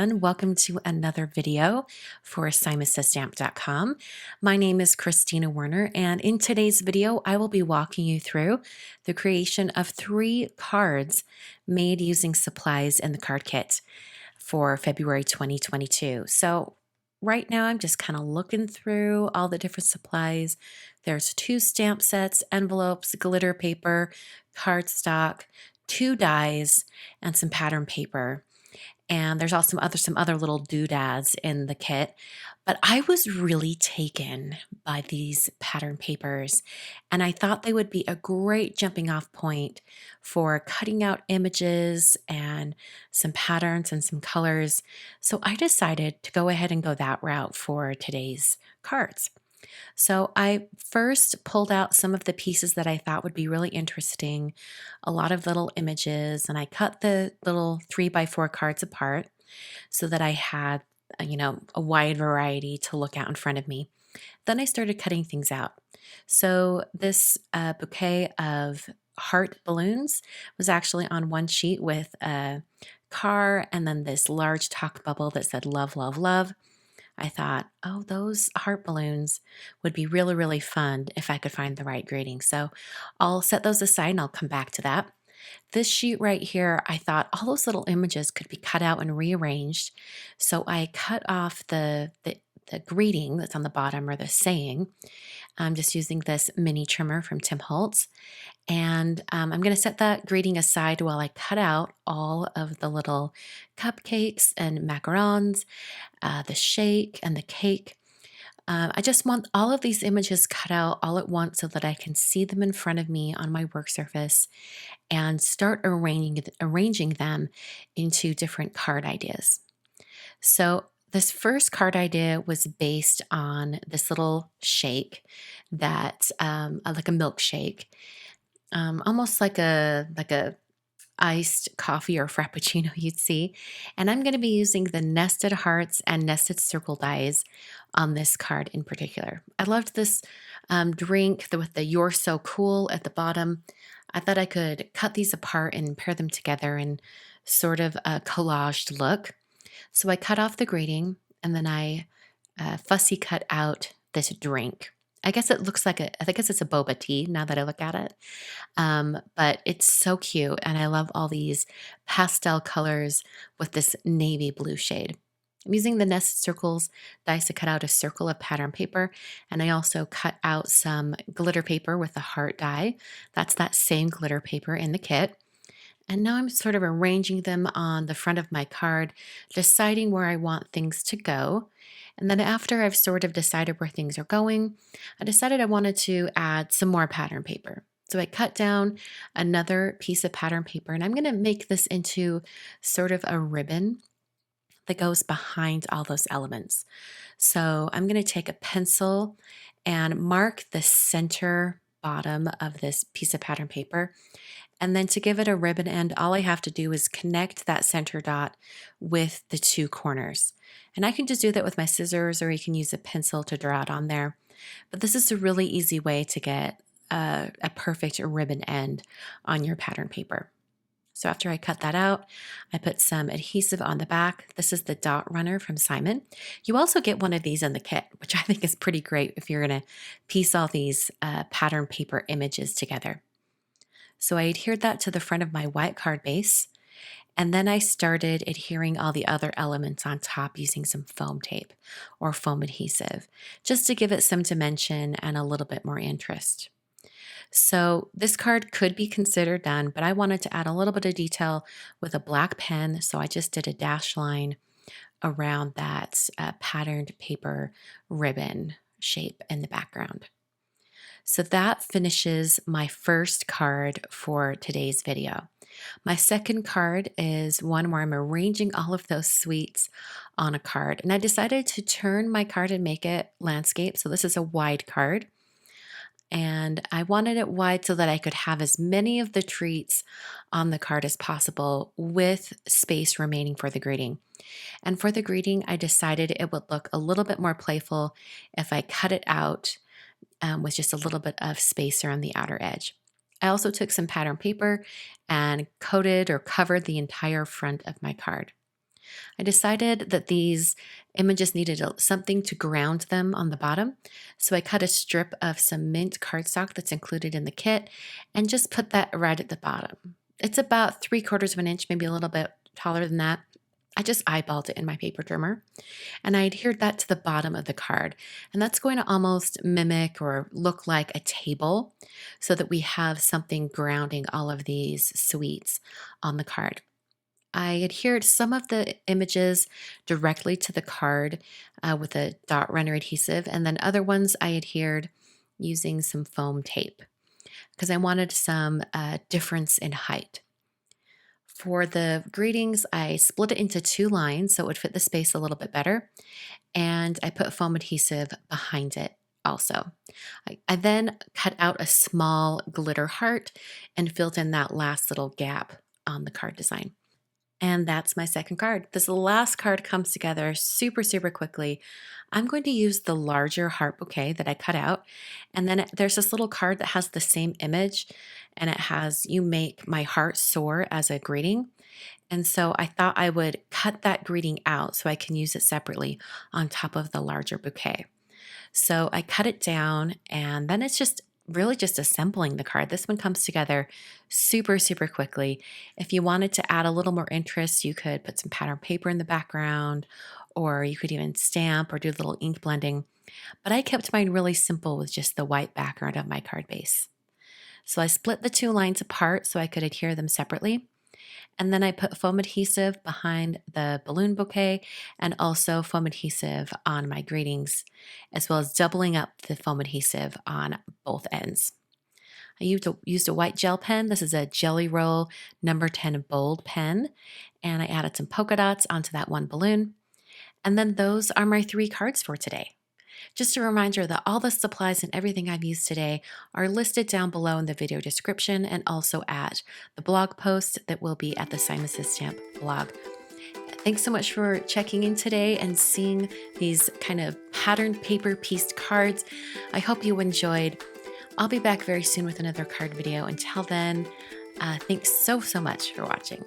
everyone. Welcome to another video for assignmentsastamp.com. My name is Kristina Werner, and in today's video, I will be walking you through the creation of 3 cards made using supplies in the card kit for February 2022. So right now, I'm just kind of looking through all the different supplies. There's 2 stamp sets, envelopes, glitter paper, cardstock, 2 dies, and some pattern paper. And there's also some other little doodads in the kit. But I was really taken by these pattern papers, and I thought they would be a great jumping off point for cutting out images and some patterns and some colors. So I decided to go ahead and go that route for today's cards. So I first pulled out some of the pieces that I thought would be really interesting, a lot of little images, and I cut the little 3x4 cards apart so that I had, a wide variety to look at in front of me. Then I started cutting things out. So this bouquet of heart balloons was actually on one sheet with a car and then this large talk bubble that said love, love, love. I thought, oh, those heart balloons would be really, really fun if I could find the right grading. So I'll set those aside and I'll come back to that. This sheet right here, I thought all those little images could be cut out and rearranged. So I cut off the greeting that's on the bottom, or the saying. I'm just using this mini trimmer from Holtz. And I'm going to set that greeting aside while I cut out all of the little cupcakes and macarons, the shake and the cake. I just want all of these images cut out all at once so that I can see them in front of me on my work surface and start arranging them into different card ideas. So this first card idea was based on this little shake that, like a milkshake, almost like a iced coffee or frappuccino you'd see. And I'm going to be using the nested hearts and nested circle dies on this card in particular. I loved this drink with the "You're So Cool" at the bottom. I thought I could cut these apart and pair them together in sort of a collaged look. So I cut off the grating and then I fussy cut out this drink. I guess it looks like I guess it's a boba tea now that I look at it. But it's so cute, and I love all these pastel colors with this navy blue shade. I'm using the nested circles dies to cut out a circle of pattern paper, and I also cut out some glitter paper with the heart die. That's that same glitter paper in the kit. And now I'm sort of arranging them on the front of my card, deciding where I want things to go. And then after I've sort of decided where things are going, I decided I wanted to add some more pattern paper. So I cut down another piece of pattern paper, and I'm going to make this into sort of a ribbon that goes behind all those elements. So I'm going to take a pencil and mark the center bottom of this piece of pattern paper. And then to give it a ribbon end, all I have to do is connect that center dot with the 2 corners. And I can just do that with my scissors, or you can use a pencil to draw it on there. But this is a really easy way to get a perfect ribbon end on your pattern paper. So after I cut that out, I put some adhesive on the back. This is the dot runner from Simon. You also get one of these in the kit, which I think is pretty great if you're going to piece all these pattern paper images together. So I adhered that to the front of my white card base, and then I started adhering all the other elements on top using some foam tape or foam adhesive, just to give it some dimension and a little bit more interest. So this card could be considered done, but I wanted to add a little bit of detail with a black pen, so I just did a dash line around that patterned paper ribbon shape in the background. So that finishes my first card for today's video. My second card is one where I'm arranging all of those sweets on a card. And I decided to turn my card and make it landscape. So this is a wide card. And I wanted it wide so that I could have as many of the treats on the card as possible with space remaining for the greeting. And for the greeting, I decided it would look a little bit more playful if I cut it out with just a little bit of space around the outer edge. I also took some pattern paper and coated or covered the entire front of my card. I decided that these images needed something to ground them on the bottom, so I cut a strip of some mint cardstock that's included in the kit and just put that right at the bottom. It's about 3/4 of an inch, maybe a little bit taller than that. I just eyeballed it in my paper trimmer and I adhered that to the bottom of the card. And that's going to almost mimic or look like a table so that we have something grounding all of these sweets on the card. I adhered some of the images directly to the card with a dot runner adhesive, and then other ones I adhered using some foam tape because I wanted some difference in height. For the greetings, I split it into 2 lines so it would fit the space a little bit better, and I put foam adhesive behind it also. I then cut out a small glitter heart and filled in that last little gap on the card design. And that's my second card. This last card comes together super, super quickly. I'm going to use the larger heart bouquet that I cut out. And then there's this little card that has the same image and it has, "You make my heart soar" as a greeting. And so I thought I would cut that greeting out so I can use it separately on top of the larger bouquet. So I cut it down and then it's just really just assembling the card. This one comes together super, super quickly. If you wanted to add a little more interest, you could put some pattern paper in the background, or you could even stamp or do a little ink blending. But I kept mine really simple with just the white background of my card base. So I split the 2 lines apart so I could adhere them separately. And then I put foam adhesive behind the balloon bouquet and also foam adhesive on my greetings, as well as doubling up the foam adhesive on both ends. I used a white gel pen. This is a Jelly Roll number 10 bold pen, and I added some polka dots onto that one balloon. And then those are my 3 cards for today. Just a reminder that all the supplies and everything I've used today are listed down below in the video description and also at the blog post that will be at the Simon's Stamp blog. Thanks so much for checking in today and seeing these kind of patterned paper pieced cards. I hope you enjoyed. I'll be back very soon with another card video. Until then, thanks so much for watching.